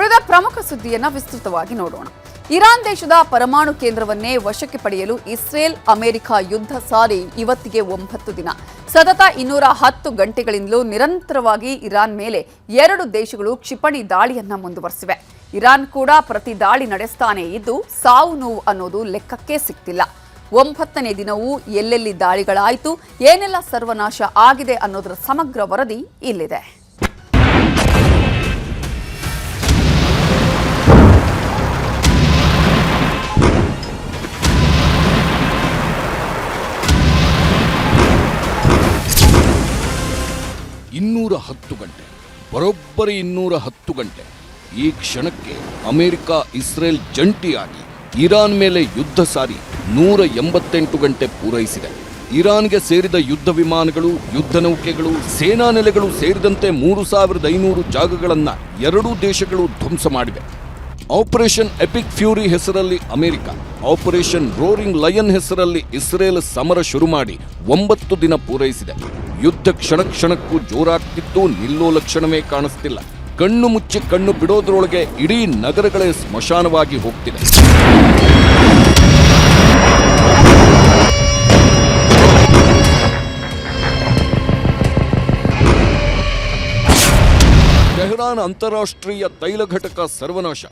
ಉಳಿದ ಪ್ರಮುಖ ಸುದ್ದಿಯನ್ನು ವಿಸ್ತೃತವಾಗಿ ನೋಡೋಣ. ಇರಾನ್ ದೇಶದ ಪರಮಾಣು ಕೇಂದ್ರವನ್ನೇ ವಶಕ್ಕೆ ಪಡೆಯಲು ಇಸ್ರೇಲ್ ಅಮೆರಿಕ ಯುದ್ಧ ಸಾರಿ ಇವತ್ತಿಗೆ 9 ದಿನ. ಸತತ 210 ಗಂಟೆಗಳಿಂದಲೂ ನಿರಂತರವಾಗಿ ಇರಾನ್ ಮೇಲೆ 2 ದೇಶಗಳು ಕ್ಷಿಪಣಿ ದಾಳಿಯನ್ನ ಮುಂದುವರೆಸಿವೆ. ಇರಾನ್ ಕೂಡ ಪ್ರತಿ ದಾಳಿ ನಡೆಸ್ತಾನೆ ಇದ್ದು ಸಾವು ನೋವು ಅನ್ನೋದು ಲೆಕ್ಕಕ್ಕೆ ಸಿಗ್ತಿಲ್ಲ. 9ನೇ ದಿನವೂ ಎಲ್ಲೆಲ್ಲಿ ದಾಳಿಗಳಾಯಿತು, ಏನೆಲ್ಲ ಸರ್ವನಾಶ ಆಗಿದೆ ಅನ್ನೋದರ ಸಮಗ್ರ ವರದಿ ಇಲ್ಲಿದೆ. ಬರೋಬ್ಬರಿ 210 ಗಂಟೆ. ಈ ಕ್ಷಣಕ್ಕೆ ಅಮೆರಿಕ ಇಸ್ರೇಲ್ ಜಂಟಿಯಾಗಿ ಇರಾನ್ ಮೇಲೆ ಯುದ್ಧ ಸಾರಿ 188 ಗಂಟೆ ಪೂರೈಸಿದೆ. ಇರಾನ್ಗೆ ಸೇರಿದ ಯುದ್ಧ ವಿಮಾನಗಳು, ಯುದ್ಧ ನೌಕೆಗಳು, ಸೇನಾ ನೆಲೆಗಳು ಸೇರಿದಂತೆ 3500 ಜಾಗಗಳನ್ನು ಎರಡೂ ದೇಶಗಳು ಧ್ವಂಸ ಮಾಡಿವೆ. ಆಪರೇಷನ್ ಎಪಿಕ್ ಫ್ಯೂರಿ ಹೆಸರಲ್ಲಿ ಅಮೆರಿಕ, ಆಪರೇಷನ್ ರೋರಿಂಗ್ ಲಯನ್ ಹೆಸರಲ್ಲಿ ಇಸ್ರೇಲ್ ಸಮರ ಶುರು ಮಾಡಿ 9 ದಿನ ಪೂರೈಸಿದೆ. ಯುದ್ಧ ಕ್ಷಣಕ್ಕೂ ಜೋರಾಗ್ತಿದ್ದು ನಿಲ್ಲೋ ಲಕ್ಷಣವೇ ಕಾಣಿಸ್ತಿಲ್ಲ. ಕಣ್ಣು ಮುಚ್ಚಿ ಕಣ್ಣು ಬಿಡೋದ್ರೊಳಗೆ ಇಡೀ ನಗರಗಳೇ ಸ್ಮಶಾನವಾಗಿ ಹೋಗ್ತಿದೆ. ಟೆಹರಾನ್ ಅಂತಾರಾಷ್ಟ್ರೀಯ ತೈಲ ಘಟಕ ಸರ್ವನಾಶ.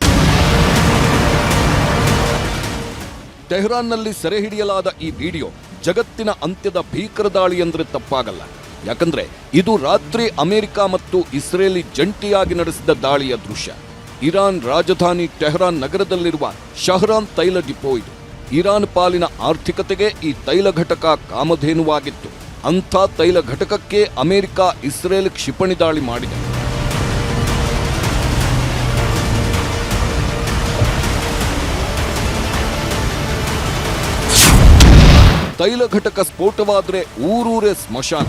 ಟೆಹರಾನ್ನಲ್ಲಿ ಸೆರೆ ಹಿಡಿಯಲಾದ ಈ ವಿಡಿಯೋ ಜಗತ್ತಿನ ಅಂತ್ಯದ ಭೀಕರ ದಾಳಿ ಎಂದರೆ ತಪ್ಪಾಗಲ್ಲ. ಯಾಕಂದ್ರೆ ಇದು ರಾತ್ರಿ ಅಮೆರಿಕ ಮತ್ತು ಇಸ್ರೇಲಿ ಜಂಟಿಯಾಗಿ ನಡೆಸಿದ ದಾಳಿಯ ದೃಶ್ಯ. ಇರಾನ್ ರಾಜಧಾನಿ ಟೆಹರಾನ್ ನಗರದಲ್ಲಿರುವ ಶಹರಾನ್ ತೈಲ ಡಿಪೋ ಇದು. ಇರಾನ್ ಪಾಲಿನ ಆರ್ಥಿಕತೆಗೆ ಈ ತೈಲ ಘಟಕ ಕಾಮಧೇನುವಾಗಿತ್ತು. ಅಂಥ ತೈಲ ಘಟಕಕ್ಕೆ ಅಮೆರಿಕ ಇಸ್ರೇಲ್ ಕ್ಷಿಪಣಿ ದಾಳಿ ಮಾಡಿದೆ. ತೈಲ ಘಟಕ ಸ್ಫೋಟವಾದರೆ ಊರೂರೇ ಸ್ಮಶಾನ.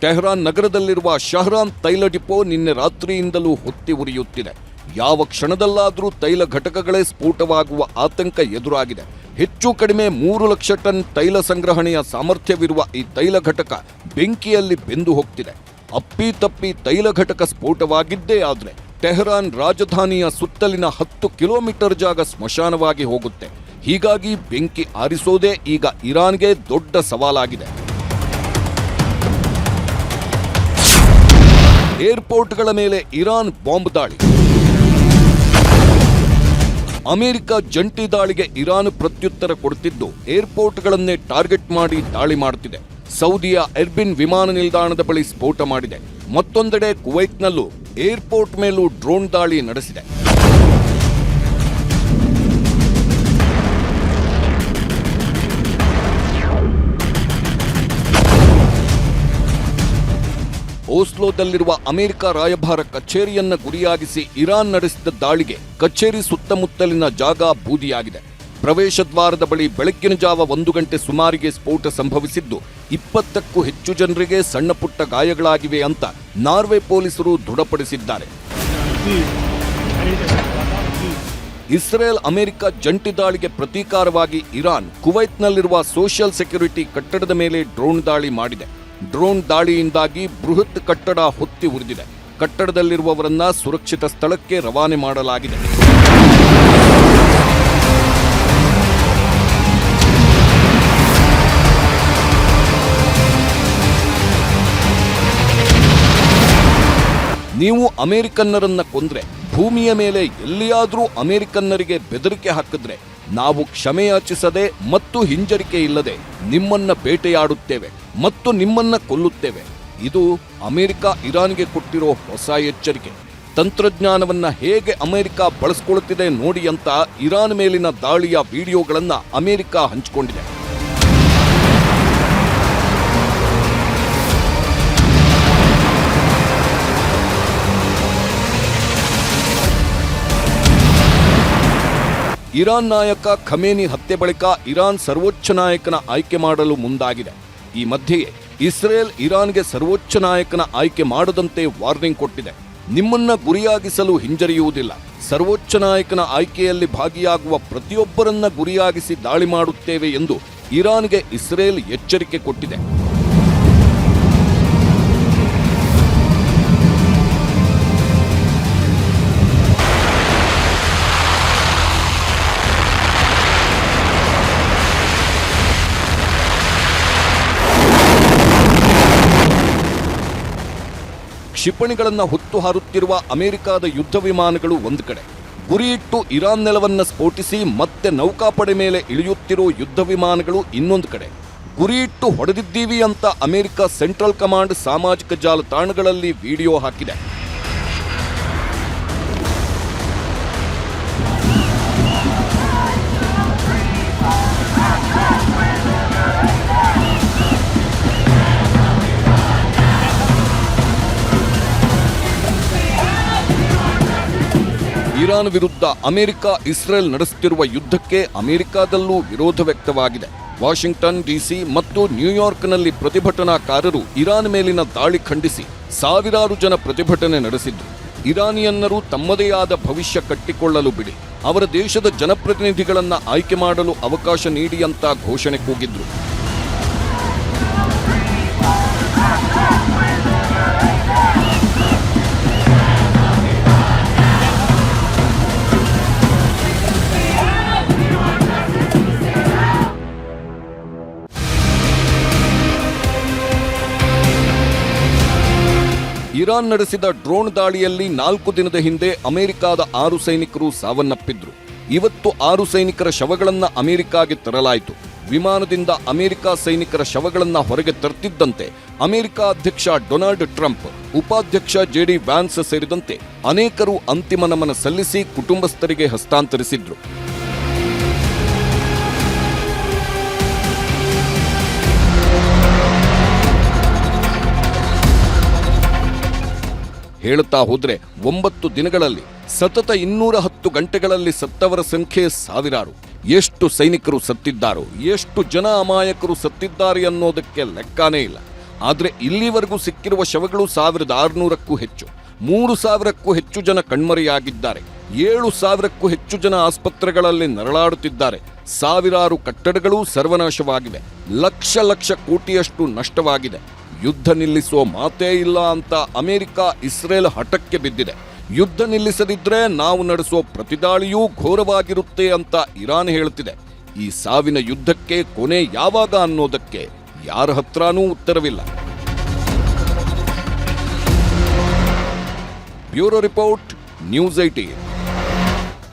ಟೆಹರಾನ್ ನಗರದಲ್ಲಿರುವ ಶಹರಾನ್ ತೈಲ ಡಿಪೋ ನಿನ್ನೆ ರಾತ್ರಿಯಿಂದಲೂ ಹೊತ್ತಿ ಉರಿಯುತ್ತಿದೆ. ಯಾವ ಕ್ಷಣದಲ್ಲಾದರೂ ತೈಲ ಘಟಕಗಳೇ ಸ್ಫೋಟವಾಗುವ ಆತಂಕ ಎದುರಾಗಿದೆ. ಹೆಚ್ಚು ಕಡಿಮೆ 3 ಲಕ್ಷ ಟನ್ ತೈಲ ಸಂಗ್ರಹಣೆಯ ಸಾಮರ್ಥ್ಯವಿರುವ ಈ ತೈಲ ಘಟಕ ಬೆಂಕಿಯಲ್ಲಿ ಬೆಂದು ಹೋಗ್ತಿದೆ. ಅಪ್ಪಿತಪ್ಪಿ ತೈಲ ಘಟಕ ಸ್ಫೋಟವಾಗಿದ್ದೇ ಆದರೆ ಟೆಹರಾನ್ ರಾಜಧಾನಿಯ ಸುತ್ತಲಿನ 10 ಕಿಲೋಮೀಟರ್ ಜಾಗ ಸ್ಮಶಾನವಾಗಿ ಹೋಗುತ್ತೆ. ಹೀಗಾಗಿ ಬೆಂಕಿ ಆರಿಸೋದೇ ಈಗ ಇರಾನ್ಗೆ ದೊಡ್ಡ ಸವಾಲಾಗಿದೆ. ಏರ್ಪೋರ್ಟ್ಗಳ ಮೇಲೆ ಇರಾನ್ ಬಾಂಬ್ ದಾಳಿ. ಅಮೆರಿಕ ಜಂಟಿ ದಾಳಿಗೆ ಇರಾನ್ ಪ್ರತ್ಯುತ್ತರ ಕೊಡುತ್ತಿದ್ದು ಏರ್ಪೋರ್ಟ್ಗಳನ್ನೇ ಟಾರ್ಗೆಟ್ ಮಾಡಿ ದಾಳಿ ಮಾಡುತ್ತಿದೆ. ಸೌದಿಯ ಎರ್ಬಿನ್ ವಿಮಾನ ನಿಲ್ದಾಣದ ಬಳಿ ಸ್ಫೋಟ ಮಾಡಿದೆ. ಮತ್ತೊಂದೆಡೆ ಕುವೈಟ್ನಲ್ಲೂ ಏರ್ಪೋರ್ಟ್ ಮೇಲೂ ಡ್ರೋನ್ ದಾಳಿ ನಡೆಸಿದೆ. ಓಸ್ಲೋದಲ್ಲಿರುವ ಅಮೆರಿಕ ರಾಯಭಾರ ಕಚೇರಿಯನ್ನ ಗುರಿಯಾಗಿಸಿ ಇರಾನ್ ನಡೆಸಿದ ದಾಳಿಗೆ ಕಚೇರಿ ಸುತ್ತಮುತ್ತಲಿನ ಜಾಗ ಬೂದಿಯಾಗಿದೆ. ಪ್ರವೇಶ ದ್ವಾರದ ಬಳಿ ಬೆಳಗ್ಗಿನ ಜಾವ 1 ಗಂಟೆ ಸುಮಾರಿಗೆ ಸ್ಫೋಟ ಸಂಭವಿಸಿದ್ದು 20ಕ್ಕೂ ಹೆಚ್ಚು ಜನರಿಗೆ ಸಣ್ಣ ಪುಟ್ಟ ಗಾಯಗಳಾಗಿವೆ ಅಂತ ನಾರ್ವೆ ಪೊಲೀಸರು ದೃಢಪಡಿಸಿದ್ದಾರೆ. ಇಸ್ರೇಲ್ ಅಮೆರಿಕ ಜಂಟಿ ದಾಳಿಗೆ ಪ್ರತೀಕಾರವಾಗಿ ಇರಾನ್ ಕುವೈಟ್ನಲ್ಲಿರುವ ಸೋಷಿಯಲ್ ಸೆಕ್ಯೂರಿಟಿ ಕಟ್ಟಡದ ಮೇಲೆ ಡ್ರೋನ್ ದಾಳಿ ಮಾಡಿದೆ. ಡ್ರೋನ್ ದಾಳಿಯಿಂದಾಗಿ ಬೃಹತ್ ಕಟ್ಟಡ ಹೊತ್ತಿ ಉರಿದಿದೆ. ಕಟ್ಟಡದಲ್ಲಿರುವವರನ್ನ ಸುರಕ್ಷಿತ ಸ್ಥಳಕ್ಕೆ ರವಾನೆ ಮಾಡಲಾಗಿದೆ. ನೀವು ಅಮೆರಿಕನ್ನರನ್ನ ಕೊಂದ್ರೆ, ಭೂಮಿಯ ಮೇಲೆ ಎಲ್ಲಿಯಾದರೂ ಅಮೆರಿಕನ್ನರಿಗೆ ಬೆದರಿಕೆ ಹಾಕಿದ್ರೆ ನಾವು ಕ್ಷಮೆಯಾಚಿಸದೆ ಮತ್ತು ಹಿಂಜರಿಕೆ ಇಲ್ಲದೆ ನಿಮ್ಮನ್ನ ಬೇಟೆಯಾಡುತ್ತೇವೆ ಮತ್ತು ನಿಮ್ಮನ್ನ ಕೊಲ್ಲುತ್ತೇವೆ. ಇದು ಅಮೆರಿಕ ಇರಾನ್ಗೆ ಕೊಟ್ಟಿರೋ ಹೊಸ ಎಚ್ಚರಿಕೆ. ತಂತ್ರಜ್ಞಾನವನ್ನ ಹೇಗೆ ಅಮೆರಿಕ ಬಳಸಿಕೊಳ್ಳುತ್ತಿದೆ ನೋಡಿ ಅಂತ ಇರಾನ್ ಮೇಲಿನ ದಾಳಿಯ ವಿಡಿಯೋಗಳನ್ನ ಅಮೆರಿಕ ಹಂಚಿಕೊಂಡಿದೆ. ಇರಾನ್ ನಾಯಕ ಖಮೇನಿ ಹತ್ಯೆ ಬಳಿಕ ಇರಾನ್ ಸರ್ವೋಚ್ಚ ನಾಯಕನ ಆಯ್ಕೆ ಮಾಡಲು ಮುಂದಾಗಿದೆ. ಈ ಮಧ್ಯೆಯೇ ಇಸ್ರೇಲ್ ಇರಾನ್ಗೆ ಸರ್ವೋಚ್ಚ ನಾಯಕನ ಆಯ್ಕೆ ಮಾಡದಂತೆ ವಾರ್ನಿಂಗ್ ಕೊಟ್ಟಿದೆ. ನಿಮ್ಮನ್ನ ಗುರಿಯಾಗಿಸಲು ಹಿಂಜರಿಯುವುದಿಲ್ಲ. ಸರ್ವೋಚ್ಚ ನಾಯಕನ ಆಯ್ಕೆಯಲ್ಲಿ ಭಾಗಿಯಾಗುವ ಪ್ರತಿಯೊಬ್ಬರನ್ನ ಗುರಿಯಾಗಿಸಿ ದಾಳಿ ಮಾಡುತ್ತೇವೆ ಎಂದು ಇರಾನ್ಗೆ ಇಸ್ರೇಲ್ ಎಚ್ಚರಿಕೆ ಕೊಟ್ಟಿದೆ. ಕ್ಷಿಪಣಿಗಳನ್ನು ಹೊತ್ತು ಹಾರುತ್ತಿರುವ ಅಮೆರಿಕದ ಯುದ್ಧ ವಿಮಾನಗಳು ಒಂದು ಕಡೆ, ಗುರಿಯಿಟ್ಟು ಇರಾನ್ ನೆಲವನ್ನು ಸ್ಫೋಟಿಸಿ ಮತ್ತೆ ನೌಕಾಪಡೆ ಮೇಲೆ ಇಳಿಯುತ್ತಿರೋ ಯುದ್ಧ ವಿಮಾನಗಳು ಇನ್ನೊಂದು ಕಡೆ. ಗುರಿಯಿಟ್ಟು ಹೊಡೆದಿದ್ದೀವಿ ಅಂತ ಅಮೆರಿಕ ಸೆಂಟ್ರಲ್ ಕಮಾಂಡ್ ಸಾಮಾಜಿಕ ಜಾಲತಾಣಗಳಲ್ಲಿ ವಿಡಿಯೋ ಹಾಕಿದೆ. ಇರಾನ್ ವಿರುದ್ಧ ಅಮೆರಿಕ ಇಸ್ರೇಲ್ ನಡೆಸುತ್ತಿರುವ ಯುದ್ಧಕ್ಕೆ ಅಮೆರಿಕದಲ್ಲೂ ವಿರೋಧ ವ್ಯಕ್ತವಾಗಿದೆ. ವಾಷಿಂಗ್ಟನ್ ಡಿಸಿ ಮತ್ತು ನ್ಯೂಯಾರ್ಕ್ನಲ್ಲಿ ಪ್ರತಿಭಟನಾಕಾರರು ಇರಾನ್ ಮೇಲಿನ ದಾಳಿ ಖಂಡಿಸಿ ಸಾವಿರಾರು ಜನ ಪ್ರತಿಭಟನೆ ನಡೆಸಿದ್ರು. ಇರಾನಿಯನ್ನರು ತಮ್ಮದೇ ಆದ ಭವಿಷ್ಯ ಕಟ್ಟಿಕೊಳ್ಳಲು ಬಿಡಿ, ಅವರ ದೇಶದ ಜನಪ್ರತಿನಿಧಿಗಳನ್ನ ಆಯ್ಕೆ ಮಾಡಲು ಅವಕಾಶ ನೀಡಿ ಅಂತ ಘೋಷಣೆ ಕೂಗಿದ್ರು. ಇರಾನ್ ನಡೆಸಿದ ಡ್ರೋನ್ ದಾಳಿಯಲ್ಲಿ 4 ದಿನದ ಹಿಂದೆ ಅಮೆರಿಕದ 6 ಸೈನಿಕರು ಸಾವನ್ನಪ್ಪಿದ್ರು. ಇವತ್ತು 6 ಸೈನಿಕರ ಶವಗಳನ್ನು ಅಮೆರಿಕಾಗೆ ತರಲಾಯಿತು. ವಿಮಾನದಿಂದ ಅಮೆರಿಕ ಸೈನಿಕರ ಶವಗಳನ್ನು ಹೊರಗೆ ತರ್ತಿದ್ದಂತೆ ಅಮೆರಿಕ ಅಧ್ಯಕ್ಷ ಡೊನಾಲ್ಡ್ ಟ್ರಂಪ್, ಉಪಾಧ್ಯಕ್ಷ JD ವ್ಯಾನ್ಸ್ ಸೇರಿದಂತೆ ಅನೇಕರು ಅಂತಿಮ ನಮನ ಸಲ್ಲಿಸಿ ಕುಟುಂಬಸ್ಥರಿಗೆ ಹಸ್ತಾಂತರಿಸಿದ್ರು. ಹೇಳುತ್ತಾ ಹೋದ್ರೆ 9 ದಿನಗಳಲ್ಲಿ ಸತತ 210 ಗಂಟೆಗಳಲ್ಲಿ ಸತ್ತವರ ಸಂಖ್ಯೆ ಸಾವಿರಾರು. ಎಷ್ಟು ಸೈನಿಕರು ಸತ್ತಿದ್ದಾರೋ, ಎಷ್ಟು ಜನ ಅಮಾಯಕರು ಸತ್ತಿದ್ದಾರೆ ಅನ್ನೋದಕ್ಕೆ ಲೆಕ್ಕಾನೇ ಇಲ್ಲ. ಆದರೆ ಇಲ್ಲಿವರೆಗೂ ಸಿಕ್ಕಿರುವ ಶವಗಳು 1600ಕ್ಕೂ ಹೆಚ್ಚು. 3000ಕ್ಕೂ ಹೆಚ್ಚು ಜನ ಕಣ್ಮರೆಯಾಗಿದ್ದಾರೆ. 7000ಕ್ಕೂ ಹೆಚ್ಚು ಜನ ಆಸ್ಪತ್ರೆಗಳಲ್ಲಿ ನರಳಾಡುತ್ತಿದ್ದಾರೆ. ಸಾವಿರಾರು ಕಟ್ಟಡಗಳು ಸರ್ವನಾಶವಾಗಿವೆ. ಲಕ್ಷ ಕೋಟಿಯಷ್ಟು ನಷ್ಟವಾಗಿದೆ. ಯುದ್ಧ ನಿಲ್ಲಿಸುವ ಮಾತೇ ಇಲ್ಲ ಅಂತ ಅಮೆರಿಕ ಇಸ್ರೇಲ್ ಹಠಕ್ಕೆ ಬಿದ್ದಿದೆ. ಯುದ್ಧ ನಿಲ್ಲಿಸದಿದ್ರೆ ನಾವು ನಡೆಸುವ ಪ್ರತಿದಾಳಿಯೂ ಘೋರವಾಗಿರುತ್ತೆ ಅಂತ ಇರಾನ್ ಹೇಳ್ತಿದೆ. ಈ ಸಾವಿನ ಯುದ್ಧಕ್ಕೆ ಕೊನೆ ಯಾವಾಗ ಅನ್ನೋದಕ್ಕೆ ಯಾರ ಹತ್ರನೂ ಉತ್ತರವಿಲ್ಲ. Bureau report, news 18.